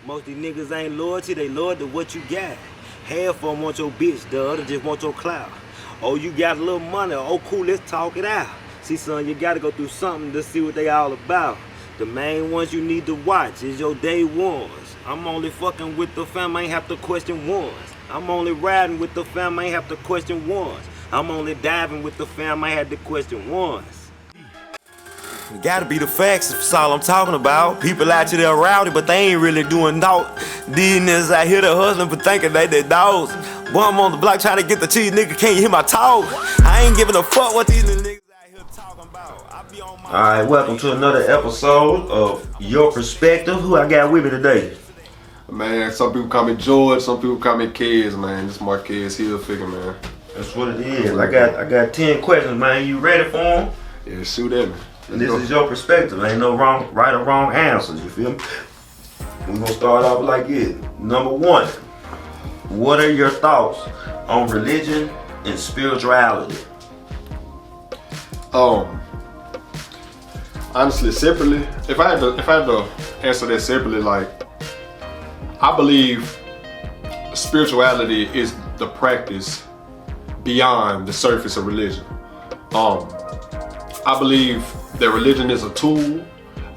Most of these niggas ain't loyalty, they loyal to what you got. Half of them want your bitch, the other just want your clout. Oh, you got a little money, oh cool, let's talk it out. See son, you gotta go through something to see what they all about. The main ones you need to watch is your day ones. I'm only fucking with the fam, I ain't have to question ones. I'm only riding with the fam, I ain't have to question ones. I'm only diving with the fam, I had to question ones. It gotta be the facts, that's all I'm talking about. People out there rowdy, but they ain't really doing naught. These niggas out here, they hustling for thinking they dogs. Boy, I'm on the block trying to get the cheese, nigga, can't you hear my talk? I ain't giving a fuck what these niggas out here talking about. I be on my... Alright, welcome to another episode of Your Perspective. Who I got with me today? Man, some people call me George, some people call me Kez, man. This is my Kez here figure, man. That's what it is. I got 10 questions, man. You ready for them? Yeah, shoot at me. And this is your perspective. Ain't no right or wrong answers, you feel me? We're gonna start off like this. Number one, what are your thoughts on religion and spirituality? Honestly, separately, if I had to answer that separately, like, I believe spirituality is the practice beyond the surface of religion. I believe that religion is a tool.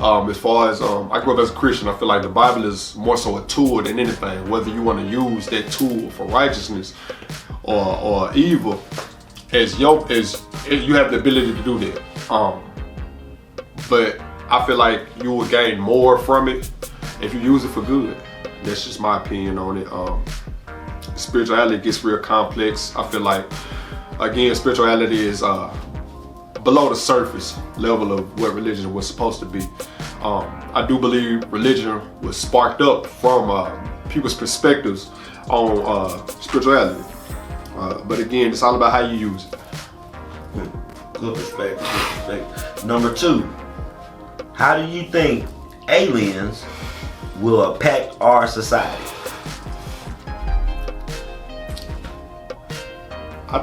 As far as I grew up as a Christian, I feel like the Bible is more so a tool than anything. Whether you want to use that tool for righteousness or evil, you have the ability to do that. But I feel like you will gain more from it if you use it for good. That's just my opinion on it. Spirituality gets real complex. I feel like, again, spirituality is below the surface level of what religion was supposed to be. I do believe religion was sparked up from people's perspectives on spirituality. But again, it's all about how you use it. Good perspective. Number two, how do you think aliens will impact our society? I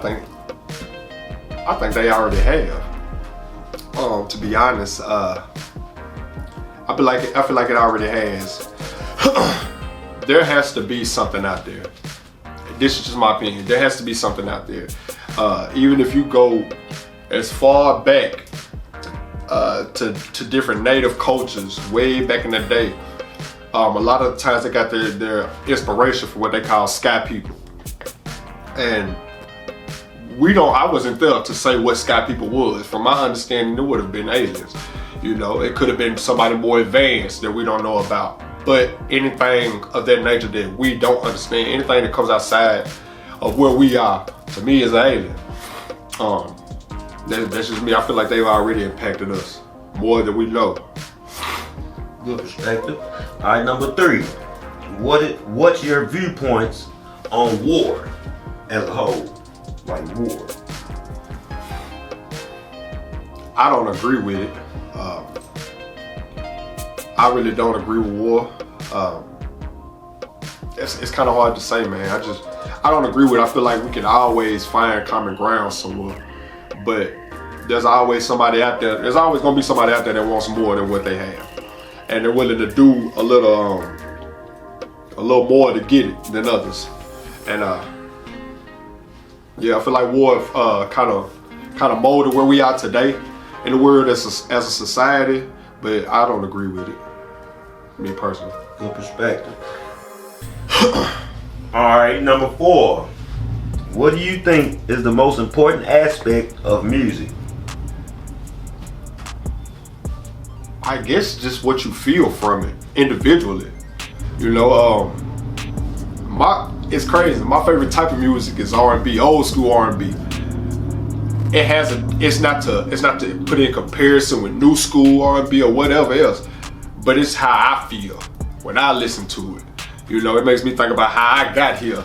think they already have. To be honest, I feel like it already has. There has to be something out there. This is just my opinion. There has to be something out there. Even if you go as far back to different native cultures, way back in the day, a lot of the times they got their inspiration from what they call sky people. And I wasn't there to say what sky people was. From my understanding, it would have been aliens. You know, it could have been somebody more advanced that we don't know about. But anything of that nature that we don't understand, anything that comes outside of where we are, to me is an alien. That's just me. I feel like they've already impacted us more than we know. Good perspective. All right, number three. What's your viewpoints on war as a whole? Like war. I don't agree with it. I really don't agree with war. It's kind of hard to say, man. I don't agree with it. I feel like we can always find common ground somewhere, but there's always somebody out there. There's always gonna be somebody out there that wants more than what they have, and they're willing to do a little more to get it than others. And yeah, I feel like war kind of molded where we are today in the world as a society, but I don't agree with it, me personally. Good perspective. All right, number four. What do you think is the most important aspect of music? I guess just what you feel from it individually. You know, it's crazy. My favorite type of music is R&B, old school R&B. It's not to put in comparison with new school R&B or whatever else, but it's how I feel when I listen to it. You know, it makes me think about how I got here.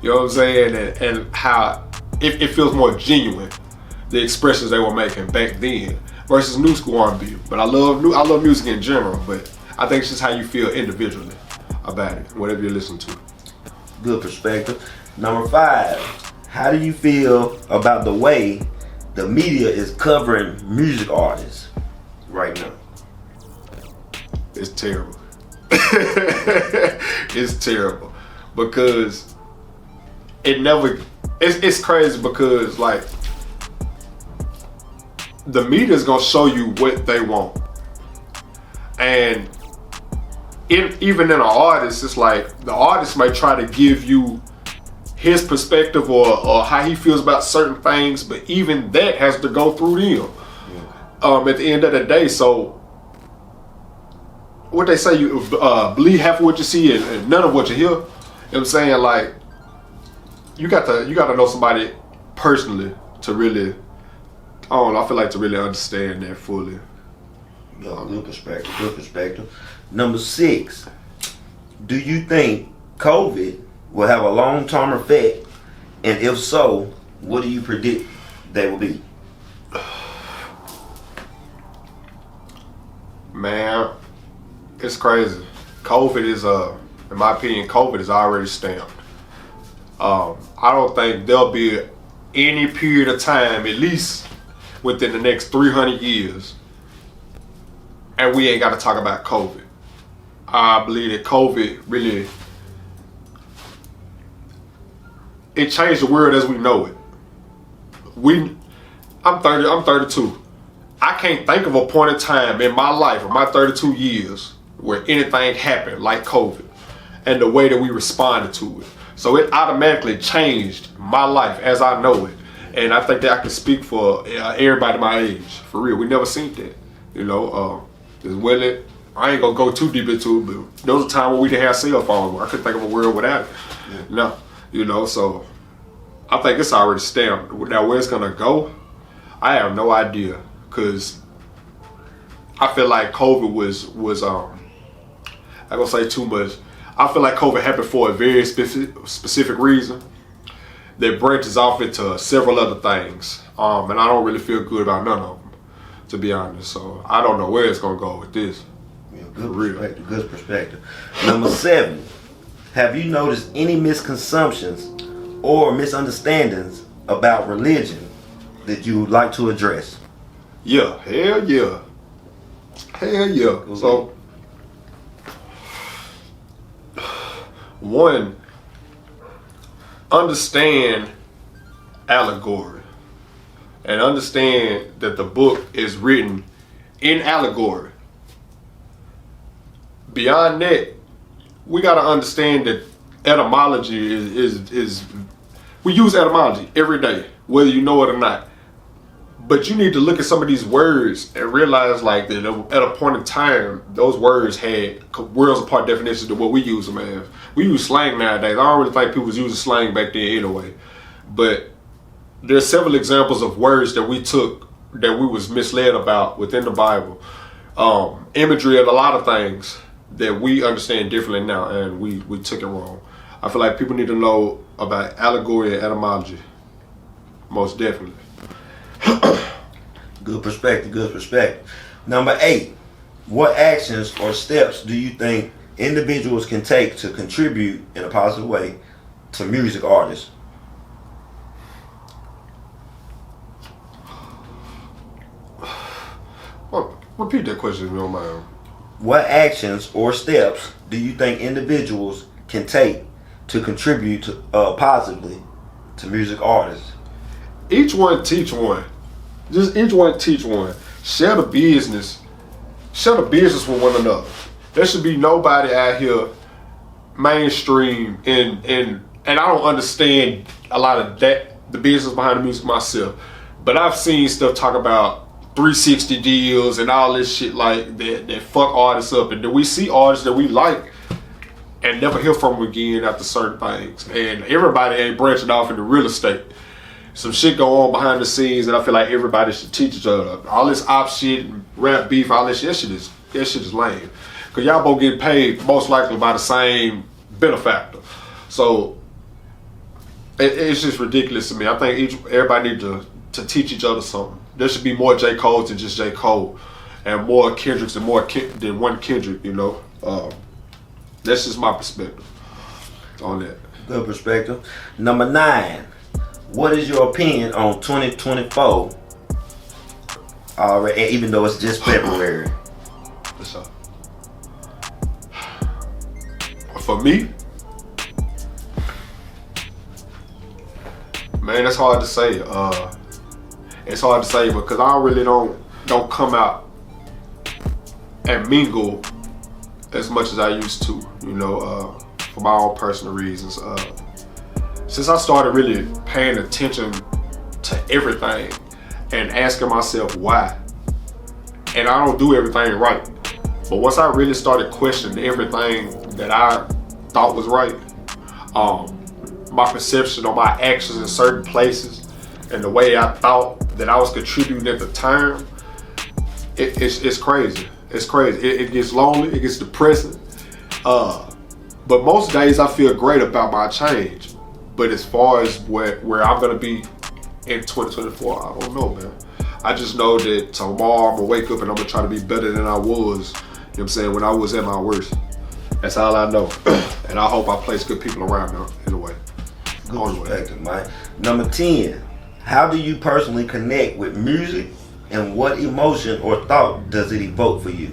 You know what I'm saying? And how it feels more genuine, the expressions they were making back then versus new school R&B. But I love music in general, but I think it's just how you feel individually about it, whatever you listen to. Good perspective. Number five, how do you feel about the way the media is covering music artists right now? It's terrible. It's terrible because it never. It's crazy because like the media's gonna show you what they want, and even in an artist, it's like the artist might try to give you his perspective or how he feels about certain things, but even that has to go through them at the end of the day. So what they say, you believe half of what you see and none of what you hear. You know what I'm saying? Like you got to know somebody personally to really, I don't know, I feel like to really understand that fully. Good perspective, good perspective. Number 6, do you think COVID will have a long-term effect? And if so, what do you predict they will be? Man, it's crazy. COVID is, in my opinion, COVID is already stamped. I don't think there'll be any period of time, at least within the next 300 years, and we ain't got to talk about COVID. I believe that COVID really, it changed the world as we know it. I'm 32. I can't think of a point in time in my life, in my 32 years, where anything happened like COVID and the way that we responded to it. So it automatically changed my life as I know it. And I think that I can speak for everybody my age. For real, we never seen that. You know, I ain't gonna go too deep into it, but there was a time when we didn't have cell phones. I couldn't think of a world without it. Yeah. No, you know, so I think it's already stamped. Now where it's gonna go, I have no idea, cause I feel like COVID was I'm gonna say too much. I feel like COVID happened for a very specific reason that branches off into several other things, and I don't really feel good about none of them, to be honest. So I don't know where it's gonna go with this. Yeah, good perspective. Number 7, have you noticed any misconceptions or misunderstandings about religion that you would like to address? Yeah, hell yeah. So, one, understand allegory and understand that the book is written in allegory. Beyond that, we got to understand that etymology is we use etymology every day, whether you know it or not. But you need to look at some of these words and realize like that at a point in time, those words had worlds apart definitions to what we use them as. We use slang nowadays. I don't really think people was using slang back then anyway. But there's several examples of words that we took that we was misled about within the Bible. Imagery of a lot of things that we understand differently now, and we took it wrong. I feel like people need to know about allegory and etymology. Most definitely. Good perspective. Number 8, what actions or steps do you think individuals can take to contribute in a positive way to music artists? Well, repeat that question if you don't mind. What actions or steps do you think individuals can take to contribute positively to music artists? Each one teach one. Just each one teach one. Share the business. Share the business with one another. There should be nobody out here mainstream and I don't understand a lot of that, the business behind the music myself. But I've seen stuff talk about 360 deals and all this shit like that fuck artists up, and then we see artists that we like and never hear from them again after certain things. And everybody ain't branching off into real estate. Some shit go on behind the scenes, and I feel like everybody should teach each other. All this op shit, rap beef, all this shit, that shit is lame. Cause y'all both get paid most likely by the same benefactor. So it's just ridiculous to me. I think everybody need to teach each other something. There should be more J. Cole's than just J. Cole, and more Kendricks than than one Kendrick. You know, that's just my perspective on that. Good perspective. Number 9. What is your opinion on 2024? Already, even though it's just February. What's up? For me, man, it's hard to say. It's hard to say because I really don't come out and mingle as much as I used to, you know, for my own personal reasons. Since I started really paying attention to everything and asking myself why, and I don't do everything right, but once I really started questioning everything that I thought was right, my perception or my actions in certain places and the way I thought that I was contributing at the time, it's crazy. It's crazy. It gets lonely, it gets depressing. But most days I feel great about my change. But as far as where I'm gonna be in 2024, I don't know, man. I just know that tomorrow I'm gonna wake up and I'm gonna try to be better than I was, you know what I'm saying, when I was at my worst. That's all I know. And I hope I place good people around me in a way. Good perspective, Mike. Number 10, how do you personally connect with music and what emotion or thought does it evoke for you?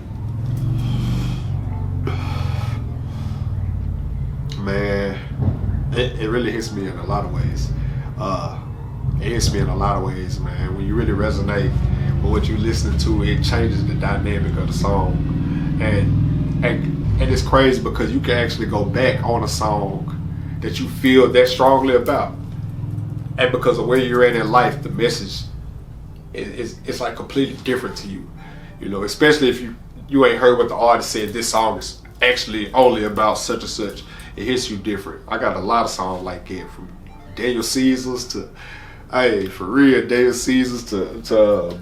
Man, it really hits me in a lot of ways. It hits me in a lot of ways, man. When you really resonate with what you listen to, it changes the dynamic of the song. And it's crazy because you can actually go back on a song that you feel that strongly about. And because of where you're at in life, the message it's like completely different to you. You know, especially if you ain't heard what the artist said, this song is actually only about such and such. It hits you different. I got a lot of songs like that, from Daniel Caesars to, hey, for real, Daniel Caesars to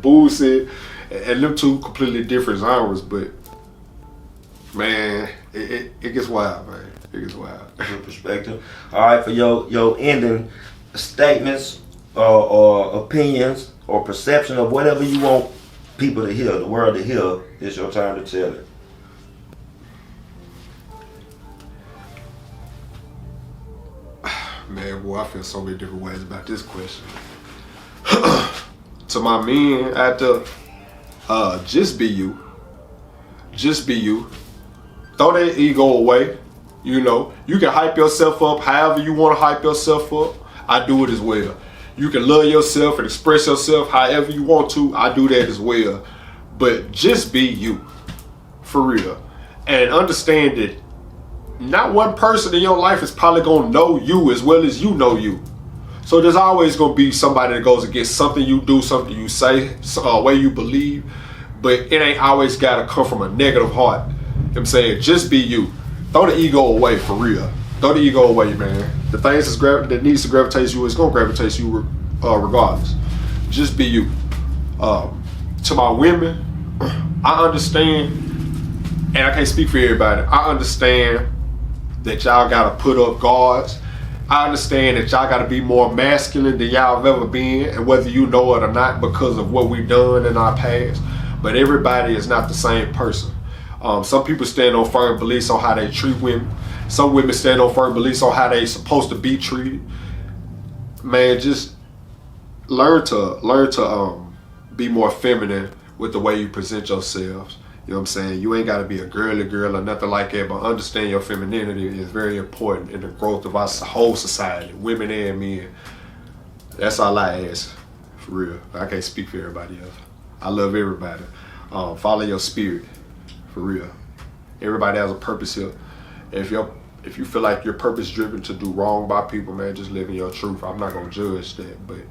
Boosie, and them two completely different genres, but man, it gets wild, man. It gets wild. Good perspective. All right, for your ending statements or opinions or perception of whatever you want people to hear, the world to hear, it's your time to tell it. Man, boy, I feel so many different ways about this question. To my men out there, just be you. Just be you. Throw that ego away. You know, you can hype yourself up however you want to hype yourself up. I do it as well. You can love yourself and express yourself however you want to. I do that as well. But just be you. For real. And understand that not one person in your life is probably going to know you as well as you know you. So there's always going to be somebody that goes against something you do, something you say, a way you believe. But it ain't always got to come from a negative heart. You know what I'm saying? Just be you. Throw the ego away, for real. Throw the ego away, man. The things that needs to gravitate you is going to gravitate you regardless. Just be you. To my women, I understand, and I can't speak for everybody, I understand that y'all gotta put up guards. I understand that y'all gotta be more masculine than y'all have ever been, and whether you know it or not, because of what we've done in our past. But everybody is not the same person. Some people stand on firm beliefs on how they treat women. Some women stand on firm beliefs on how they supposed to be treated. Man, just learn to be more feminine with the way you present yourselves. You know what I'm saying? You ain't got to be a girly girl or nothing like that, but understand your femininity is very important in the growth of our whole society, women and men. That's all I ask, for real. I can't speak for everybody else. I love everybody. Follow your spirit, for real. Everybody has a purpose here. If you feel like you're purpose driven to do wrong by people, man, just live in your truth. I'm not gonna judge that, but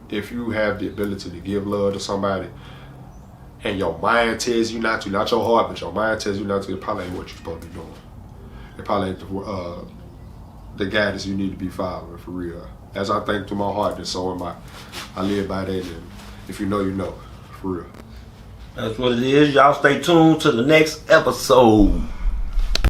if you have the ability to give love to somebody, and your mind tells you not to, not your heart, but your mind tells you not to, it probably ain't what you're supposed to be doing. It probably ain't the guidance you need to be following, for real. As I think through my heart, then so am I. I live by that, and if you know, you know, for real. That's what it is. Y'all stay tuned to the next episode.